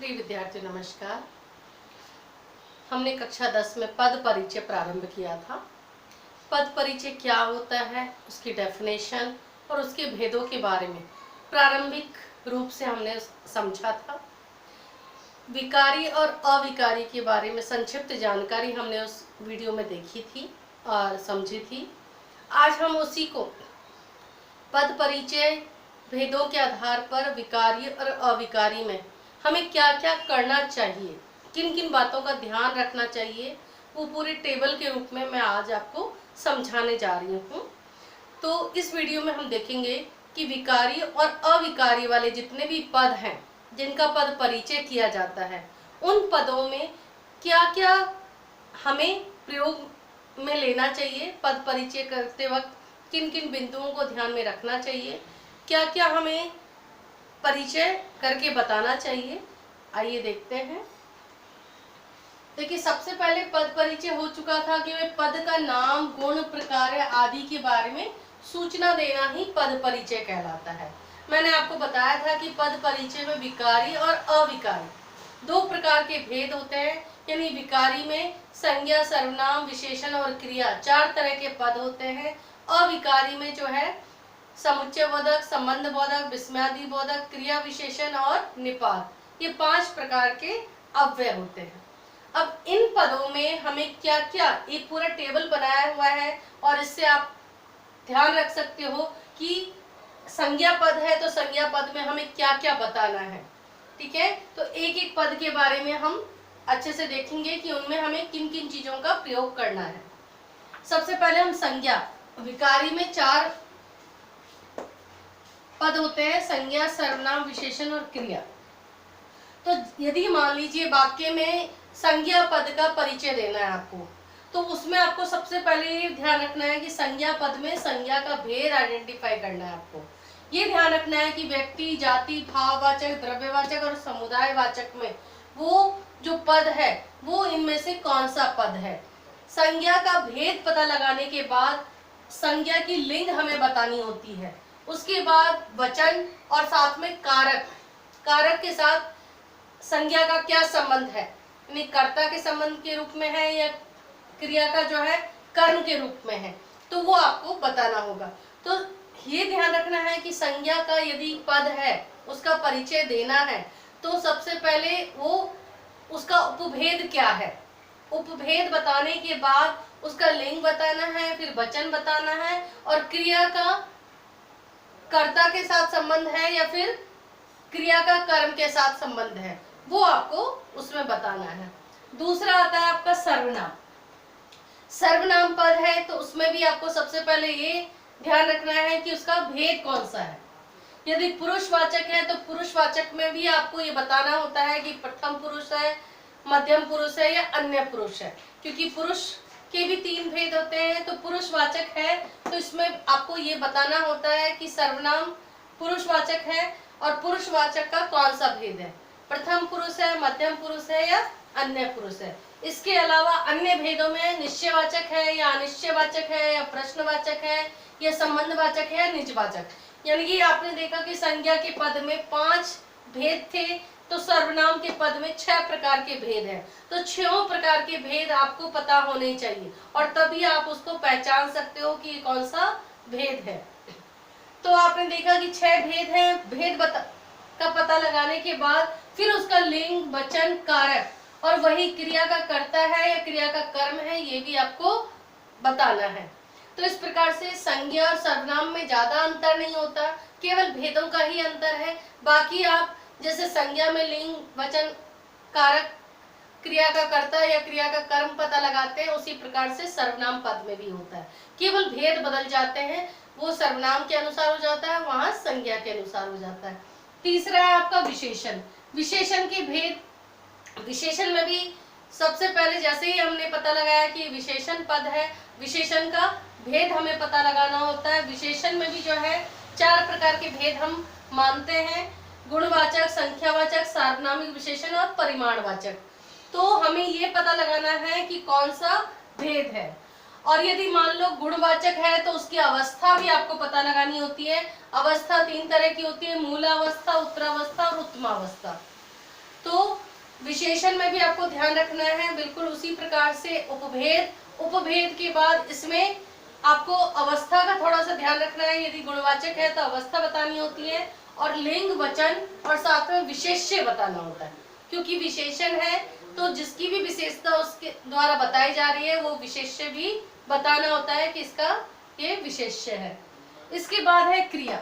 प्रिय विद्यार्थी नमस्कार। हमने कक्षा 10 में पद परिचय प्रारंभ किया था। पद परिचय क्या होता है, उसकी डेफिनेशन और उसके भेदों के बारे में प्रारंभिक रूप से हमने समझा था। विकारी और अविकारी के बारे में संक्षिप्त जानकारी हमने उस वीडियो में देखी थी और समझी थी। आज हम उसी को पद परिचय भेदों के आधार पर विकारी और अविकारी में हमें क्या क्या करना चाहिए, किन किन बातों का ध्यान रखना चाहिए, वो पूरे टेबल के रूप में मैं आज आपको समझाने जा रही हूँ। तो इस वीडियो में हम देखेंगे कि विकारी और अविकारी वाले जितने भी पद हैं जिनका पद परिचय किया जाता है, उन पदों में क्या क्या हमें प्रयोग में लेना चाहिए, पद परिचय करते वक्त किन किन बिंदुओं को ध्यान में रखना चाहिए, क्या क्या हमें परिचय करके बताना चाहिए। आइए देखते हैं। देखिए, सबसे पहले पद परिचय हो चुका था कि वे पद का नाम, गुण, प्रकार आदि के बारे में सूचना देना ही पद परिचय कहलाता है। मैंने आपको बताया था कि पद परिचय में विकारी और अविकारी दो प्रकार के भेद होते हैं। यानी विकारी में संज्ञा, सर्वनाम, विशेषण और क्रिया चार तरह के पद होते हैं। अविकारी में जो है समुच्चय बोधक, संबंध बोधक, विस्मयादि बोधक, क्रिया विशेषण और निपात, ये पांच प्रकार के अव्यय होते हैं। अब इन पदों में हमें क्या क्या, एक पूरा टेबल बनाया हुआ है और इससे आप ध्यान रख सकते हो कि संज्ञा पद है तो संज्ञा पद में हमें क्या क्या बताना है। ठीक है, तो एक एक पद के बारे में हम अच्छे से देखेंगे कि उनमें हमें किन किन चीजों का प्रयोग करना है। सबसे पहले हम संज्ञा, विकारी में चार पद होते हैं, संज्ञा, सर्वनाम, विशेषण और क्रिया। तो यदि मान लीजिए वाक्य में संज्ञा पद का परिचय देना है आपको, तो उसमें आपको सबसे पहले ये ध्यान रखना है कि संज्ञा पद में संज्ञा का भेद आइडेंटिफाई करना है। आपको ये ध्यान रखना है कि व्यक्ति, जाति, भाववाचक, द्रव्यवाचक और समुदायवाचक में वो जो पद है वो इनमें से कौन सा पद है। संज्ञा का भेद पता लगाने के बाद संज्ञा की लिंग हमें बतानी होती है। उसके बाद वचन और साथ में कारक, कारक के साथ संज्ञा का क्या संबंध है, यानी कर्ता के संबंध के रूप में है या क्रिया का जो है कर्म के रूप में है, तो वो आपको बताना होगा। तो ये ध्यान रखना है कि संज्ञा का यदि पद है उसका परिचय देना है तो सबसे पहले वो उसका उपभेद क्या है, उपभेद बताने के बाद उसका लिंग बताना है, फिर वचन बताना है और क्रिया का कर्ता के साथ संबंध है या फिर क्रिया का कर्म के साथ संबंध है, वो आपको उसमें बताना है। दूसरा आता है आपका सर्वनाम। सर्वनाम पद है तो उसमें भी आपको सबसे पहले ये ध्यान रखना है कि उसका भेद कौन सा है। यदि पुरुषवाचक है तो पुरुषवाचक में भी आपको ये बताना होता है कि प्रथम पुरुष है, मध्यम पुरुष है या अन्य पुरुष है, क्योंकि पुरुष के भी तीन भेद होते हैं। तो पुरुषवाचक है तो इसमें आपको ये बताना होता है कि सर्वनाम पुरुषवाचक है और पुरुषवाचक का कौन सा भेद है, प्रथम पुरुष है, मध्यम पुरुष है या अन्य पुरुष है। इसके अलावा अन्य भेदों में निश्चयवाचक है या अनिश्चयवाचक है या प्रश्नवाचक है या संबंधवाचक है या निजवाचक। यानी कि आपने देखा कि संज्ञा के पद में 5 भेद थे तो सर्वनाम के पद में 6 प्रकार के भेद हैं। तो 6 प्रकार के भेद आपको पता होने चाहिए और तभी आप उसको पहचान सकते हो कि कौन सा भेद है। तो आपने देखा कि 6 भेद हैं। भेद का पता लगाने के बाद फिर उसका लिंग, वचन, कारक और वही क्रिया का कर्ता है या क्रिया का कर्म है, ये भी आपको बताना है। तो इस प्रकार से संज्ञा और सर्वनाम में ज्यादा अंतर नहीं होता, केवल भेदों का ही अंतर है। बाकी आप जैसे संज्ञा में लिंग, वचन, कारक, क्रिया का कर्ता या क्रिया का कर्म पता लगाते हैं, उसी प्रकार से सर्वनाम पद में भी होता है। केवल भेद बदल जाते हैं, वो सर्वनाम के अनुसार हो जाता है, वहां संज्ञा के अनुसार हो जाता है। तीसरा है आपका विशेषण। विशेषण के भेद, विशेषण में भी सबसे पहले जैसे ही हमने पता लगाया कि विशेषण पद है, विशेषण का भेद हमें पता लगाना होता है। विशेषण में भी जो है 4 प्रकार के भेद हम मानते हैं, गुणवाचक, संख्यावाचक, सार्वनामिक विशेषण और परिमाणवाचक। तो हमें ये पता लगाना है कि कौन सा भेद है। और यदि मान लो गुणवाचक है तो उसकी अवस्था भी आपको पता लगानी होती है। अवस्था 3 तरह की होती है, मूलावस्था, उत्तरावस्था और उत्तमावस्था। तो विशेषण में भी आपको ध्यान रखना है बिल्कुल उसी प्रकार से उपभेद, उपभेद के बाद इसमें आपको अवस्था का थोड़ा सा ध्यान रखना है। यदि गुणवाचक है तो अवस्था बतानी होती है, और लिंग, वचन और साथ में विशेष्य बताना होता है। क्योंकि विशेषण है तो जिसकी भी विशेषता उसके द्वारा बताई जा रही है वो विशेष्य भी बताना होता है कि इसका ये विशेष्य है। इसके बाद है क्रिया।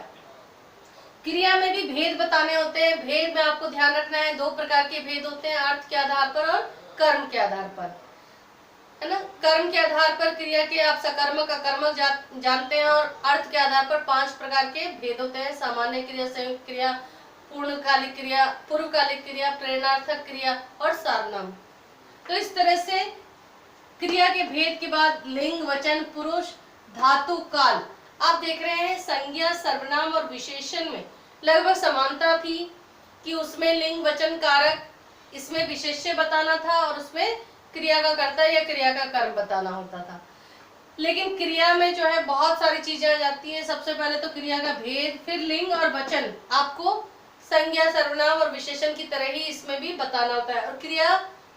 क्रिया में भी भेद बताने होते हैं। भेद में आपको ध्यान रखना है, दो प्रकार के भेद होते हैं, अर्थ के आधार पर और कर्म के आधार पर, है ना। कर्म के आधार पर क्रिया के आप सकर्मक, अकर्मक जानते हैं, और अर्थ के आधार पर 5 प्रकार के भेद होते हैं। सामान्य क्रिया, संयुक्त क्रिया, पूर्णकालिक क्रिया, पूर्वकालिक क्रिया, प्रेरणार्थक क्रिया और सारनाम। तो इस तरह से क्रिया के भेद के बाद लिंग, वचन, पुरुष, धातु, काल। आप देख रहे हैं संज्ञा, सर्वनाम और विशेषण में लगभग समानता थी कि उसमें लिंग, वचन, कारक, इसमें विशेष्य बताना था और उसमें क्रिया का कर्ता या क्रिया का कर्म बताना होता था। लेकिन क्रिया में जो है बहुत सारी चीजें आ जाती है। सबसे पहले तो क्रिया का भेद, फिर लिंग और वचन आपको संज्ञा, सर्वनाम और विशेषण की तरह ही इसमें भी बताना होता है, और क्रिया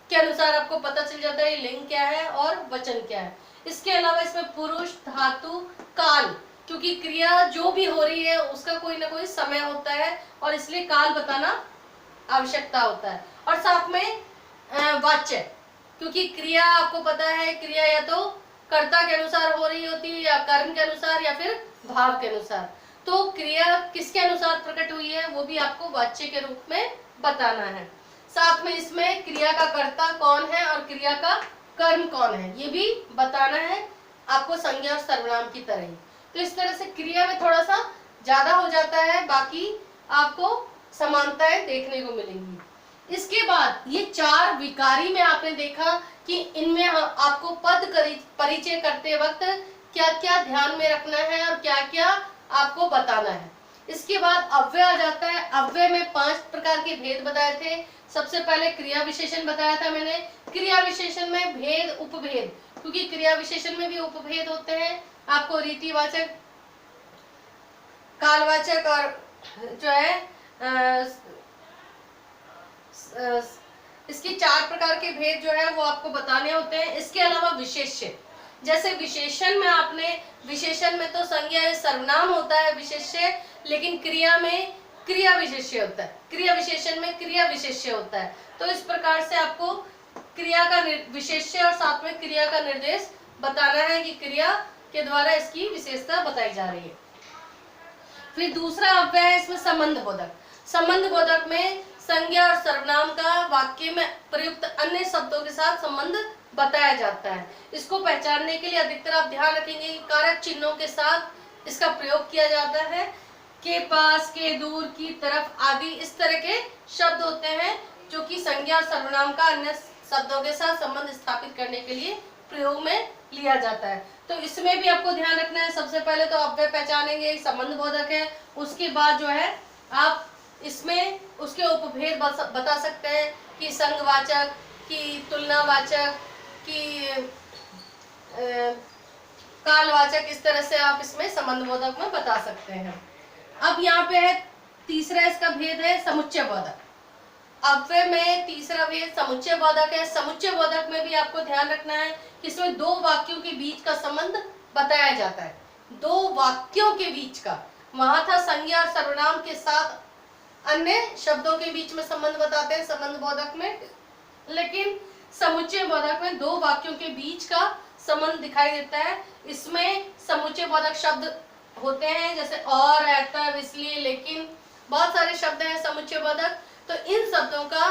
के अनुसार आपको पता चल जाता है लिंग क्या है और वचन क्या है। इसके अलावा इसमें पुरुष, धातु, काल, क्योंकि क्रिया जो भी हो रही है उसका कोई ना कोई समय होता है और इसलिए काल बताना आवश्यकता होता है। और साथ में वाच्य, क्योंकि क्रिया आपको पता है क्रिया या तो कर्ता के अनुसार हो रही होती है या कर्म के अनुसार या फिर भाव के अनुसार। तो क्रिया किसके अनुसार प्रकट हुई है वो भी आपको वाच्य के रूप में बताना है। साथ में इसमें क्रिया का कर्ता कौन है और क्रिया का कर्म कौन है ये भी बताना है आपको, संज्ञा और सर्वनाम की तरह ही। तो इस तरह से क्रिया में थोड़ा सा ज्यादा हो जाता है, बाकी आपको समानताएं देखने को मिलेंगी। इसके बाद ये 4 विकारी में आपने देखा कि इनमें आपको पद परिचय करते वक्त क्या क्या ध्यान में रखना है और क्या क्या आपको बताना है। इसके बाद अव्यय आ जाता है। अव्यय में 5 प्रकार के भेद बताए थे। सबसे पहले क्रिया विशेषण बताया था मैंने। क्रिया विशेषण में भेद, उपभेद, क्योंकि क्रिया विशेषण में भी उपभेद होते हैं। आपको रीतिवाचक, कालवाचक और जो है इसके 4 प्रकार के भेद जो है वो आपको बताने होते हैं। इसके अलावा विशेष्य, जैसे विशेषण में आपने, विशेषण में तो संज्ञा या सर्वनाम होता है विशेष्य, लेकिन क्रिया में क्रिया विशेष्य होता है, क्रिया विशेषण में क्रिया विशेष्य होता है। तो इस प्रकार से आपको क्रिया का विशेष्य और साथ में क्रिया का निर्देश बताना है कि क्रिया के द्वारा इसकी विशेषता बताई जा रही है। फिर दूसरा अव्यय है इसमें संबंध बोधक। संबंध बोधक में संज्ञा और सर्वनाम का वाक्य में प्रयुक्त अन्य शब्दों के साथ संबंध बताया जाता है। इसको पहचानने के लिए अधिकतर आप ध्यान रखेंगे कि कारक चिन्हों के साथ इसका प्रयोग किया जाता है। के पास, के दूर, की तरफ आदि इस तरह के शब्द होते हैं जो कि संज्ञा और सर्वनाम का अन्य शब्दों के साथ संबंध स्थापित करने के लिए प्रयोग में लिया जाता है। तो इसमें भी आपको ध्यान रखना है। सबसे पहले तो अव्यय पहचानेंगे, संबंध बोधक है। उसके बाद जो है आप इसमें उसके उपभेद बता सकते हैं कि संघवाचक, कि तुलनावाचक, कि कालवाचक, इस तरह से आप इसमें संबंध बोधक में बता सकते हैं। अब यहाँ पे है तीसरा इसका भेद है समुच्चय बोधक। अव्यय में तीसरा भेद समुच्चय बोधक है। समुच्चय बोधक में भी आपको ध्यान रखना है कि इसमें 2 वाक्यों के बीच का संबंध बताया जाता है। 2 वाक्यों के बीच का, वहां था संज्ञा और सर्वनाम के साथ अन्य शब्दों के बीच में संबंध बताते हैं संबंध बोधक में, लेकिन समुच्चय बोधक में 2 वाक्यों के बीच का संबंध दिखाई देता है। इसमें समुच्चय बोधक शब्द होते हैं जैसे और, तब, इसलिए, लेकिन, बहुत सारे शब्द हैं समुच्चय बोधक। तो इन शब्दों का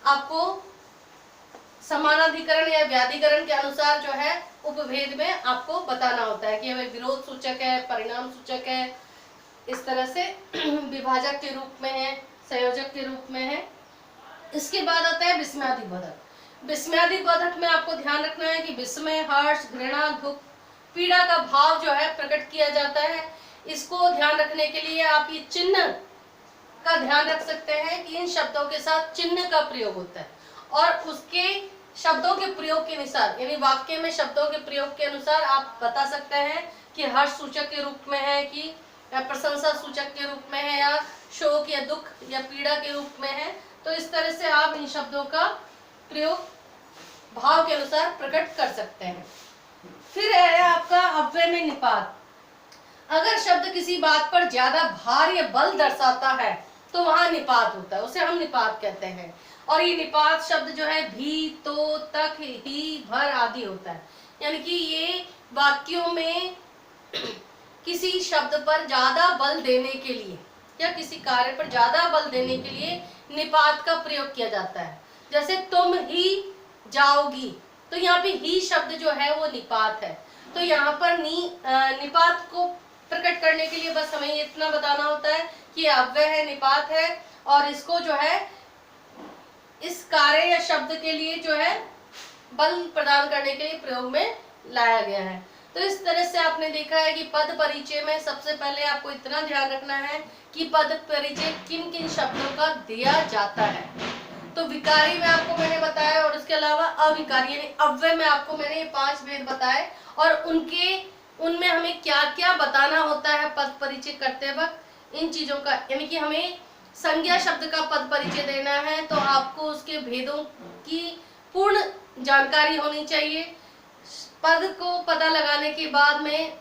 आपको समानाधिकरण या व्याधिकरण के अनुसार जो है उपभेद में आपको बताना होता है कि हमें विरोध सूचक है, परिणाम सूचक है, इस तरह से विभाजक के रूप में है, संयोजक के रूप में है। इसके बाद आता है विस्मयादि बोधक। विस्मयादि बोधक में आपको ध्यान रखना है कि विस्मय, हर्ष, घृणा, दुख, पीड़ा का भाव जो है प्रकट किया जाता है। इसको ध्यान रखने के लिए आप ये चिन्ह का ध्यान रख सकते हैं कि इन शब्दों के साथ चिन्ह का प्रयोग होता है और उसके शब्दों के प्रयोग के अनुसार, यानी वाक्य में शब्दों के प्रयोग के अनुसार आप बता सकते हैं कि हर्ष सूचक के रूप में है, कि प्रशंसा सूचक के रूप में है, या शोक या दुख या पीड़ा के रूप में है। तो इस तरह से आप इन शब्दों का प्रयोग भाव के अनुसार प्रकट कर सकते हैं। फिर है आपका अव्यय में निपात। अगर शब्द किसी बात पर ज्यादा भार या बल दर्शाता है तो वहां निपात होता है, उसे हम निपात कहते हैं। और ये निपात शब्द जो है भी, तो, तक, ही, भर आदि होता है। यानी कि ये वाक्यों में किसी शब्द पर ज्यादा बल देने के लिए या किसी कार्य पर ज्यादा बल देने के लिए निपात का प्रयोग किया जाता है। जैसे तुम ही जाओगी, तो यहाँ पे ही शब्द जो है वो निपात है। तो यहाँ पर निपात को प्रकट करने के लिए बस हमें इतना बताना होता है कि अव्यय है, निपात है, और इसको जो है इस कार्य या शब्द के लिए जो है बल प्रदान करने के लिए प्रयोग में लाया गया है। तो इस तरह से आपने देखा है कि पद परिचय में सबसे पहले आपको इतना ध्यान रखना है कि पद परिचय किन किन शब्दों का दिया जाता है। तो विकारी में आपको मैंने बताया, और इसके अलावा अविकारी यानी अव्यय में आपको मैंने ये 5 भेद बताए, और उनमें हमें क्या क्या बताना होता है पद परिचय करते वक्त, इन चीजों का, यानी कि हमें संज्ञा शब्द का पद परिचय देना है तो आपको उसके भेदों की पूर्ण जानकारी होनी चाहिए। पद को पता लगाने के बाद में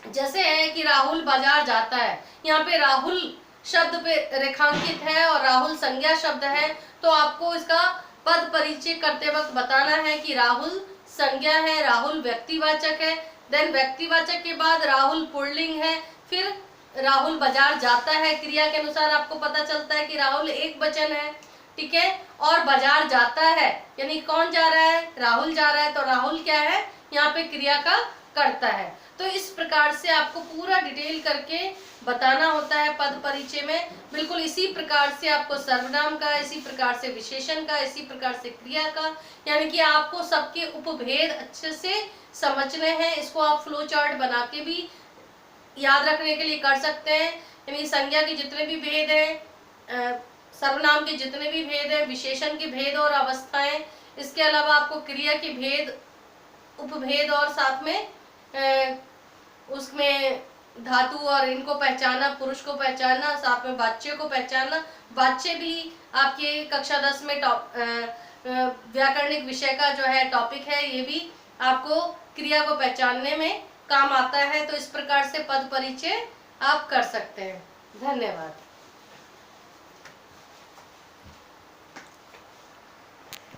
जैसे है कि राहुल बाजार जाता है, यहाँ पे राहुल शब्द पे रेखांकित है और राहुल संज्ञा शब्द है, तो आपको इसका पद परिचय करते वक्त बताना है कि राहुल संज्ञा है, राहुल व्यक्तिवाचक है, देन व्यक्तिवाचक के बाद राहुल पुल्लिंग है, फिर राहुल बाजार जाता है, क्रिया के अनुसार आपको पता चलता है कि राहुल एक वचन है, ठीक है, और बाजार जाता है यानी कौन जा रहा है, राहुल जा रहा है, तो राहुल क्या है, यहाँ पे क्रिया का करता है। तो इस प्रकार से आपको पूरा डिटेल करके बताना होता है पद परिचय में। बिल्कुल इसी प्रकार से आपको सर्वनाम का, इसी प्रकार से विशेषण का, इसी प्रकार से क्रिया का, यानी कि आपको सबके उपभेद अच्छे से समझने हैं। इसको आप फ्लो चार्ट बना के भी याद रखने के लिए कर सकते हैं। यानी संज्ञा के जितने भी भेद हैं, सर्वनाम के जितने भी भेद हैं, विशेषण के भेद और अवस्थाएं, इसके अलावा आपको क्रिया के भेद, उपभेद, और साथ में उसमें धातु और इनको पहचानना, पुरुष को पहचानना, साथ में वाच्य को पहचानना। वाच्य भी आपके कक्षा 10 में व्याकरणिक विषय का जो है टॉपिक है, ये भी आपको क्रिया को पहचानने में काम आता है। तो इस प्रकार से पद परिचय आप कर सकते हैं। धन्यवाद।